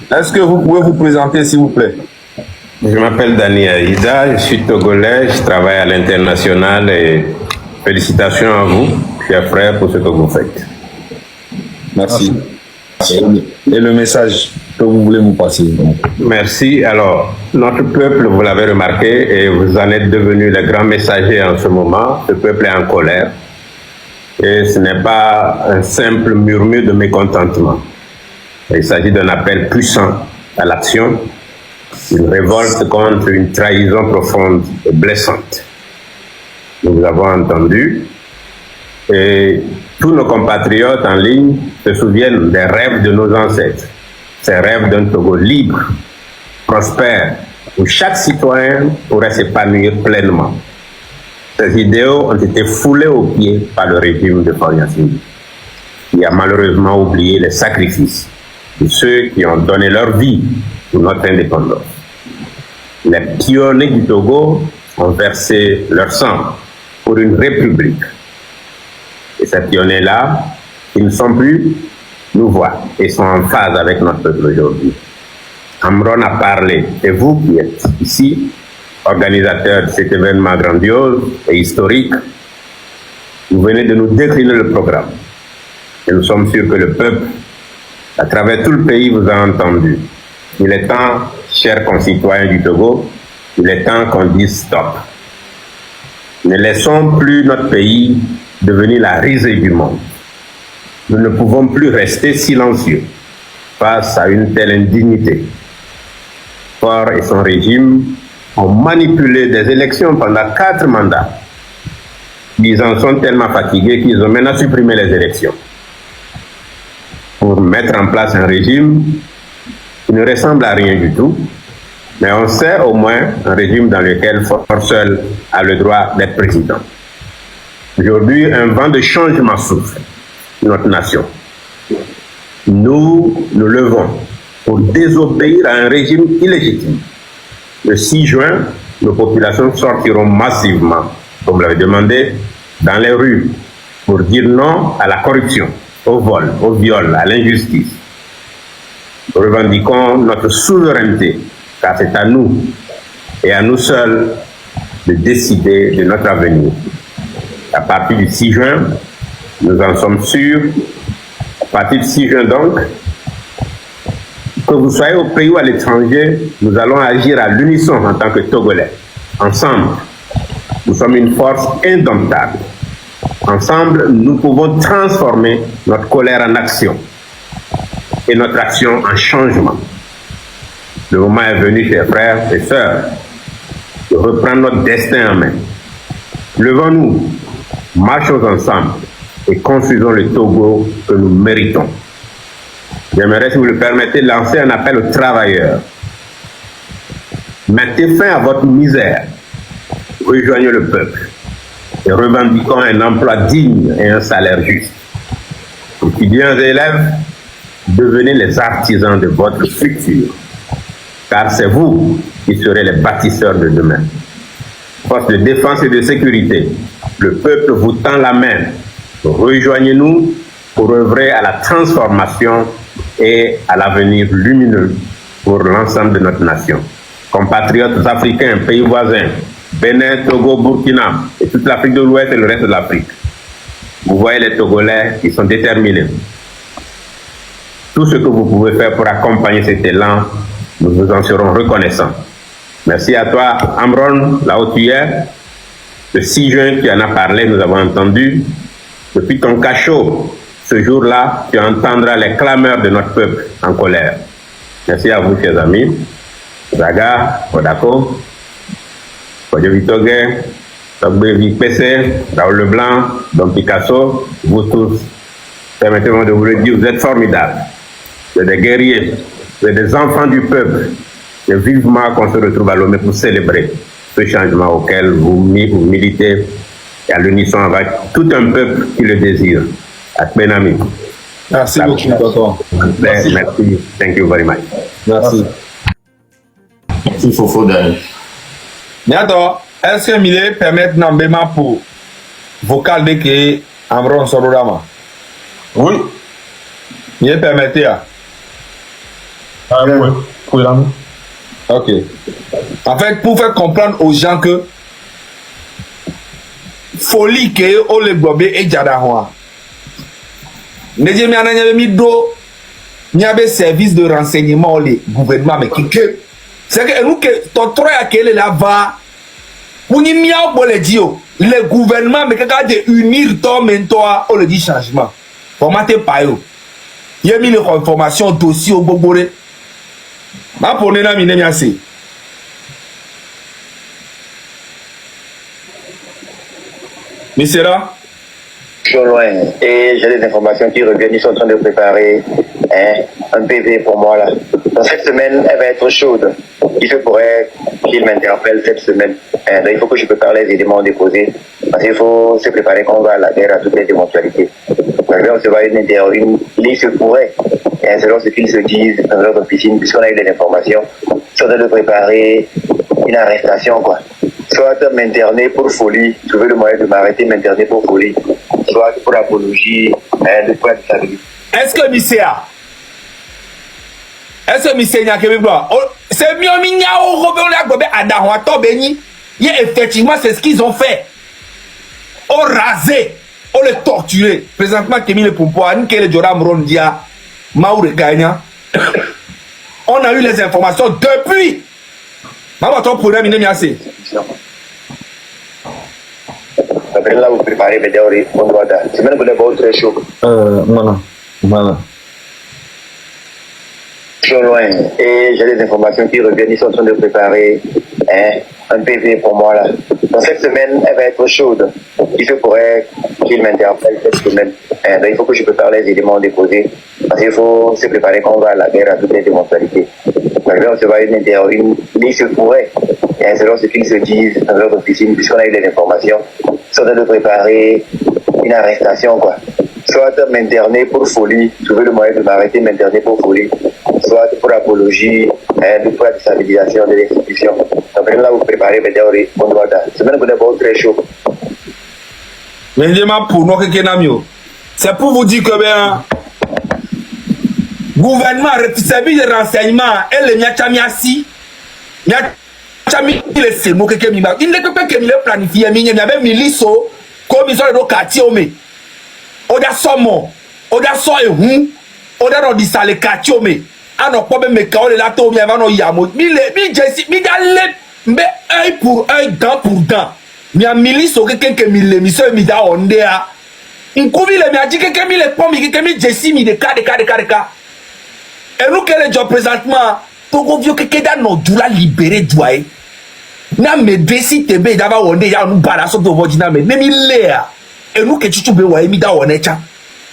Est-ce que vous pouvez vous présenter, s'il vous plaît? Je m'appelle Dani Aïda, je suis togolais, je travaille à l'international et félicitations à vous, chers frères, pour ce que vous faites. Merci. Et le message que vous voulez nous passer? Merci. Alors, notre peuple, vous l'avez remarqué, et vous en êtes devenus les grands messagers en ce moment. Ce peuple est en colère. Et ce n'est pas un simple murmure de mécontentement. Il s'agit d'un appel puissant à l'action, une révolte contre une trahison profonde et blessante. Nous avons entendu, et tous nos compatriotes en ligne se souviennent des rêves de nos ancêtres, ces rêves d'un Togo libre, prospère, où chaque citoyen pourrait s'épanouir pleinement. Ces idéaux ont été foulés aux pieds par le régime de Faure Gnassingbé, qui a malheureusement oublié les sacrifices de ceux qui ont donné leur vie pour notre indépendance. Les pionniers du Togo ont versé leur sang pour une république. Et ces pionniers-là, ils ne sont plus, nous voient et sont en phase avec notre peuple aujourd'hui. Amron a parlé, et vous qui êtes ici, organisateurs de cet événement grandiose et historique, vous venez de nous décliner le programme. Et nous sommes sûrs que le peuple, à travers tout le pays, vous a entendu. Il est temps, chers concitoyens du Togo, il est temps qu'on dise stop. Ne laissons plus notre pays devenir la risée du monde. Nous ne pouvons plus rester silencieux face à une telle indignité. Faure et son régime ont manipulé des élections pendant 4 mandats. Ils en sont tellement fatigués qu'ils ont maintenant supprimé les élections pour mettre en place un régime qui ne ressemble à rien du tout, mais on sait au moins un régime dans lequel Faure seul a le droit d'être président. Aujourd'hui, un vent de changement souffle notre nation. Nous nous levons pour désobéir à un régime illégitime. Le 6 juin, nos populations sortiront massivement, comme vous l'avez demandé, dans les rues pour dire non à la corruption, au vol, au viol, à l'injustice. Nous revendiquons notre souveraineté, car c'est à nous et à nous seuls de décider de notre avenir. À partir du 6 juin, nous en sommes sûrs, à partir du 6 juin donc, que vous soyez au pays ou à l'étranger, nous allons agir à l'unisson en tant que Togolais. Ensemble, nous sommes une force indomptable. Ensemble, nous pouvons transformer notre colère en action et notre action en changement. Le moment est venu, chers frères et sœurs, de reprendre notre destin en main. Levons-nous, marchons ensemble et construisons le Togo que nous méritons. J'aimerais, si vous le permettez, lancer un appel aux travailleurs. Mettez fin à votre misère, rejoignez le peuple et revendiquons un emploi digne et un salaire juste. Étudiants et élèves, devenez les artisans de votre futur, car c'est vous qui serez les bâtisseurs de demain. Force de défense et de sécurité, le peuple vous tend la main. Rejoignez-nous pour œuvrer à la transformation et à l'avenir lumineux pour l'ensemble de notre nation. Compatriotes africains, pays voisins, Bénin, Togo, Burkina et toute l'Afrique de l'Ouest et le reste de l'Afrique, vous voyez les Togolais qui sont déterminés. Tout ce que vous pouvez faire pour accompagner cet élan, nous vous en serons reconnaissants. Merci à toi, Amron, là où tu es. Le 6 juin, tu en as parlé, nous avons entendu. Depuis ton cachot, ce jour-là, tu entendras les clameurs de notre peuple en colère. Merci à vous, chers amis. Zaga, Kodako, Kodjo Vitoge, Togbe Vikpese, Raoul Leblanc, Don Picasso, vous tous, permettez-moi de vous le dire, vous êtes formidables. Vous êtes des guerriers, vous êtes des enfants du peuple. Et vivement qu'on se retrouve à Lomé pour célébrer ce changement auquel vous militez et à l'unisson avec tout un peuple qui le désire. Akbenami. Merci beaucoup, tonton. Merci. Thank you very much. Merci. Merci, Fofo Dani. Niato, est-ce que Mille permet Nambema pour vocal de que Amron Sororama? Oui. Mille permettez à Ok. En fait, pour faire comprendre aux gens que folie que on le gobe et jadahwa. Neje mi ananya mi do nyabe service de renseignement le gouvernement mais qui c'est que nous que totro ya kele la va Mouni miao bo le dio le gouvernement mais kaka de unir toi mentoa on le dit changement. Formaté pa yo. Yé mis les informations dossier au bobore. Ma pour nena mi nemi assez. Monsieur là? Je suis loin et j'ai des informations qui reviennent. Ils sont en train de préparer un PV pour moi là. Donc cette semaine, elle va être chaude. Il se pourrait qu'il m'interpelle cette semaine. Donc il faut que je prépare les éléments déposés. Parce qu'il faut se préparer qu'on va à la guerre à toutes les éventualités. Donc on se va une interview. Il se pourrait, selon ce qu'ils se disent dans leur officine, puisqu'on a eu des informations, ils sont en train de préparer une arrestation quoi. Soit m'interner pour folie, trouver le moyen de m'arrêter, m'interner pour folie, soit pour apologie, de quoi de sa vie. Est-ce que Misséa? Est-ce que Misséa n'y a que c'est mieux mignon au Robert Gobe à Dahuato Beni. Effectivement, c'est ce qu'ils ont fait. On rasé, on les torturé. Présentement, Kémy le Pompoa, Nkele Joram Rondia, Maoure Gagna. On a eu les informations depuis. Maman, ton programme, il est bien assez. Là, vous préparez, mais d'ailleurs, on doit dar. C'est même que les balles très chaud. Voilà. Je suis loin et j'ai des informations qui reviennent. Ils sont en train de préparer un PV pour moi là. Donc cette semaine, elle va être chaude. Il se pourrait qu'il m'interpelle cette semaine. Donc il faut que je prépare les éléments déposés. Parce qu'il faut se préparer qu'on va à la guerre à toutes les éventualités. Donc on se va une interview. Il se pourrait, selon ce qu'ils se disent dans leur officine, puisqu'on a eu des informations, ils sont en train de préparer une arrestation quoi. Soit m'interner pour folie, trouver le moyen de m'arrêter, m'interner pour folie, soit pour apologie, pour la déstabilisation de l'institution. Donc là, vous préparez, mais d'ailleurs, on doit dar. C'est même que des balles très chaud. Mais pour nous, c'est pour vous dire que ben, gouvernement, service de renseignement, et le Nyachamiasi, Nyachami, le mots que il ne peut pas que le planifier, mais il y avait milice, comme ils ont le quartier, mais. Oda somo, oda so ehun, oda no disale kachome. Ano pobe me ka ole la to mi ava no yamo. Mi jesi mi da le mbe œil pour œil, dent pour dent. Mi a milice o keke mi le mi so mi da onde a. Nkubi le mi a dit keke mi le pom mi keke mi jesi mi de ka. Et nous que le job présentement, Togo vio keke da no dula libéré douai. Na me desi tebe dava onde ya nu bara so to vojina me. Ne mi le a. Et nous que tu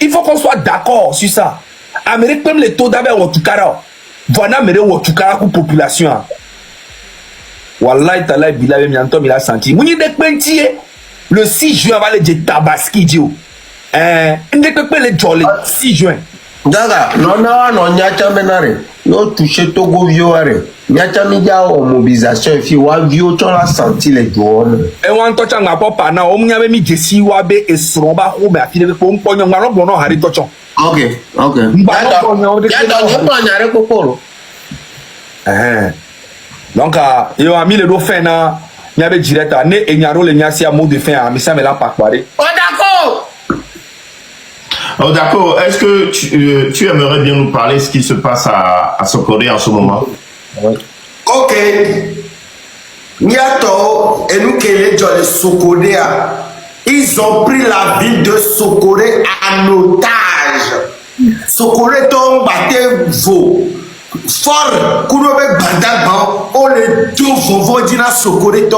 il faut qu'on soit d'accord sur ça. Amérique même les taux d'avec Wotukara. Voilà mais Wotukara pour population. Wallahi ta'ala bilaye mianto il a senti. Mouni de pentier le 6 juin va le Tabaski dio. Le 6 juin. Daga, non, nyacha menare. Yo touché Togo vioare. Nyacha media en mobilisation fi wa vio to la senti les douane. E wan to changa papa na o munya be mi jesi wa be esro ba ho be afile be pon ponyo ngalo bo no hari to chon. Ok. Ya do pas nyare kokoro. Donc yo ami le do fin na nya be direct ne enyaro le nya si a mot de fin a mi sa me la pa kware. Oh d'accord. Oh, d'accord. Est-ce que tu aimerais bien nous parler de ce qui se passe à Sokoré en ce moment? Oui. Ok. Niato et nous qui les gens de Sokoré, ils ont pris la ville de Sokoré en otage. Sokoré tombe batté veau. Fort, Kourobe Bandaban, on les deux vont dire à Sokoré.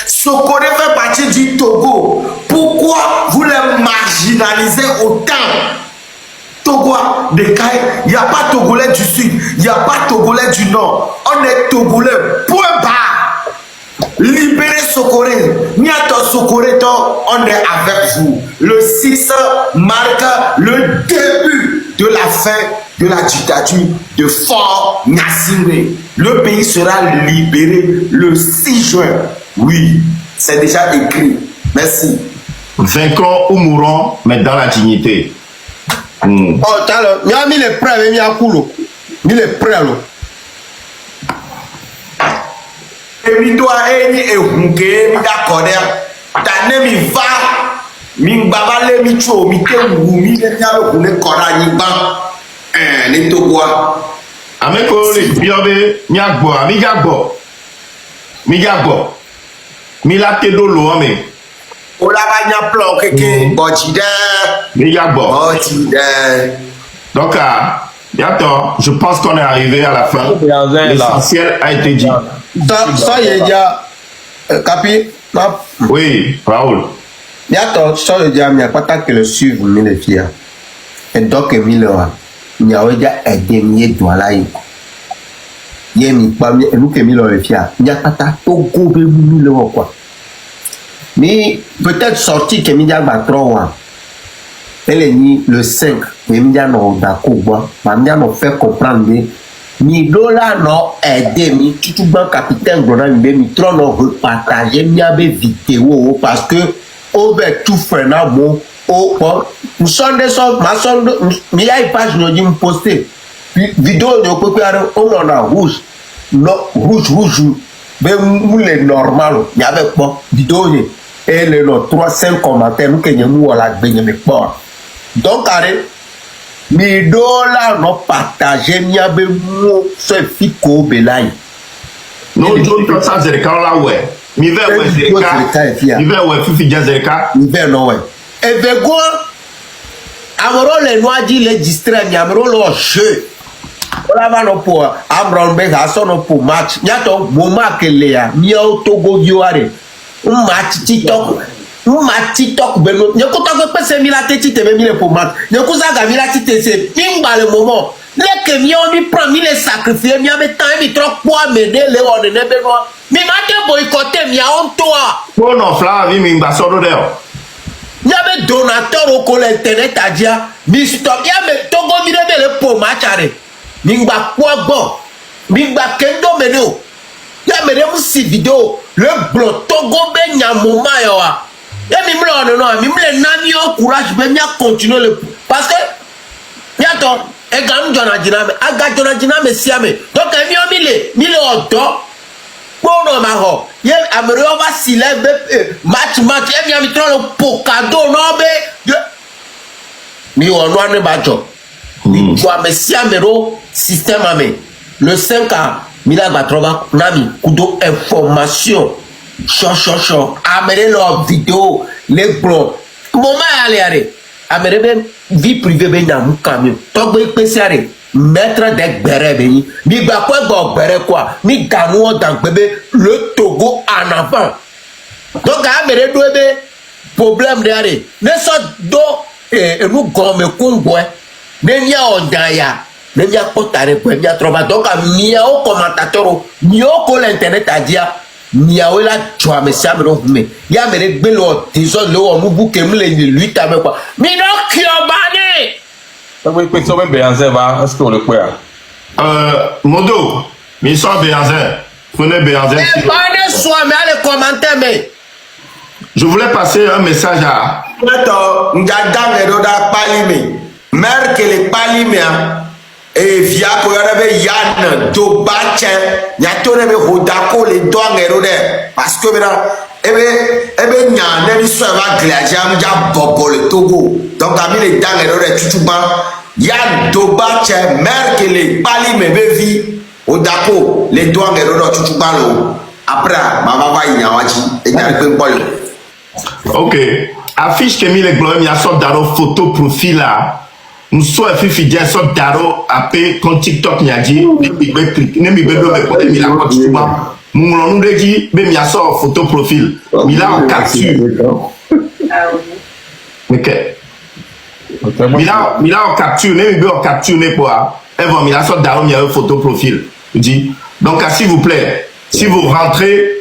Sokoré fait partie du Togo. Pourquoi vous les marginalisez autant? Togo, il n'y a pas Togolais du Sud, il n'y a pas Togolais du Nord. On est Togolais, point barre. Libérez Sokoré. Niato Sokoré, on est avec vous. Le 6 marque le début de la fin de la dictature de Fort Gnassingbé. Le pays sera libéré le 6 juin. Oui, c'est déjà écrit. Merci. Vainquons ou mourons, mais dans la dignité. Oh, t'as le. Il y a mis les prêts, mais il y a coulo. Il est prêt, là. mi doit eni e hunke mi d'accord ta ne mi va mi gbabale mi tro mi te wu mi ne nyalo kune kora ni ba ni to boa ameko le biobe mi agbo mi la te do lo ame o la ba nya plan keke boji de mi agbo boji de donc bientôt je pense qu'on est arrivé à la fin l'essentiel a été dit ça y est déjà capi oui Raoul bientôt ça y est déjà mais pas tant que le suivre mais les filles et donc mi le wa mi a déjà aider mi doit là y mi pas mi nous que mi le filles mi a pas tant to go be mi le quoi mais peut-être sorti que mi a ba trop elle est ni le 5 mais mi a non d'accord mi a non fait comprendre mi dola no aider mi tout ban capitaine Gronda mi trop no repartager mi abe vidéo parce que au be tout faire na bon au nous sonde so ma sonde mi y a une page no jim poster vidéo no ko faire on na rouge no rouge be moule normal mi abe bon vidéo ni et le no 3-5 commentaires nous que nous wala gbenye me port donc arrête mi dola no partager mi abe mo so fi ko belai no jo ça c'est quand là ouais mi ver ouais c'est mi ver ouais fifi jazerka mi ver no ouais e vego amoro le no aji le distra mi amoro lo jeu ola va no po amron be ga so no po match nyato mo makele ya mi o togo yoare un match TikTok beno nyeko to pe se mi la teti te mi le pour mat nyeko za ga mi la teti se pimba le moment le que mi on mi prend mi le sacrifier mi ame temps mi trop poa me de le on ne beno mi ma te boycotter mi a on toi pour no fla vi mi ngba so do de mi ame donateur au col internet a dia mi stop ya me togo mi de le pour match are mi ngba poa bon mi ngba kendo meno ya me de mu si vidéo le blo togo be nyamoma yo a et mi me non mi me nami au courage be mi a continuer le parce que bientôt e gam jona jiname aga jona jiname siame donc mi le odo pour ma ho ye amere o va si le match e mi tro le pokado no be mi o no ane bajo mi kwa me siame ro système ame le 5 a mi la ba trova nami kudo information chaud amere leur vidéo les bro moment aller amere be vie privée be na mu camion to gbe spécial mettre des bérets be mi gba ko bérets quoi mi ganu o dan bébé le Togo en avant donc amere do be problème de aller ne so do nous gomme kungwe ne nya ondaya ne nya potare ko nya trova donc mi o commentateur mi o ko l'internet a dia miawe la joa me sia me ro me ya me re gbe lo tizo lo mu buke mu le lui ta me kwa mi no kiobane ça veut dire que ça va bien ça va est-ce qu'on le quoi Modo mi so Béanzin prenez Béanzin bane soit mais allez commenter mais je voulais passer un message à Attends, ngada ngero da palime merkele palime e via ko yarabe yan do bache nyatore be hodako le do ngero de parce que bena ebe nya ne bi so va glacier ja bobo le Togo donc ami le dangero de tutuba yan do bache merkele palime be vi hodako le do ngero do tutuba lo après mama va nyawachi e nya pe mbolo ok affiche que mi le gloire mi a sorte d'aro photo profil là nous sommes fifi dia sorte d'aro après quand TikTok mi a dit ne mi be do me ko mi la ko tuba mu nous de dit be mi a sorte photo profil mi la en capture mais que mi la en capture ne mi be en capture ne quoi et bon mi la sorte d'aro mi a photo profil dit donc s'il vous plaît si vous rentrez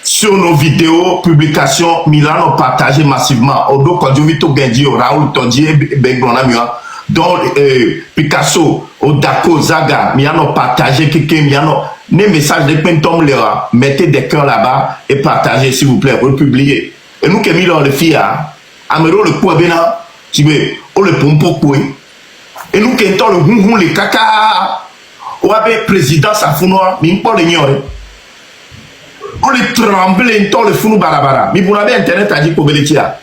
sur nos vidéos, publications, Milan ont partagé massivement. Odo Kodjovito Gendio, Raoul Tondie, Bengbronamia, dont Picasso, Odako, Zaga, Milan ont partagé, Milan les messages de Pentom Léa, mettez des cœurs là-bas et partagez s'il vous plaît, republiez. Et nous qui Milan le fit, Amero le Kouabena, Tibé, on le pompo Koué. Et nous qui entendons le Houhou, les caca, ou avec président Safounoa, mais pas l'ignorer. on les tremble, on le fou barabara. Mais pour internet a dit Kobeletia.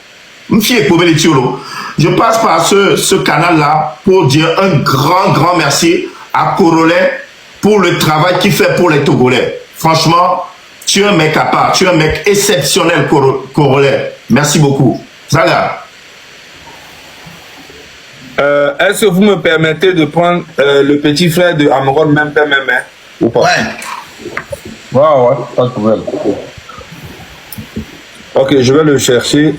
Je passe par ce canal-là pour dire un grand merci à Corolet pour le travail qu'il fait pour les Togolais. Franchement, tu es un mec à part, tu es un mec exceptionnel, Corolet. Merci beaucoup. Zaga. Est-ce que vous me permettez de prendre le petit frère de Amron, même père, même mère, ou pas? Ouais, pas de problème. Ok, je vais le chercher.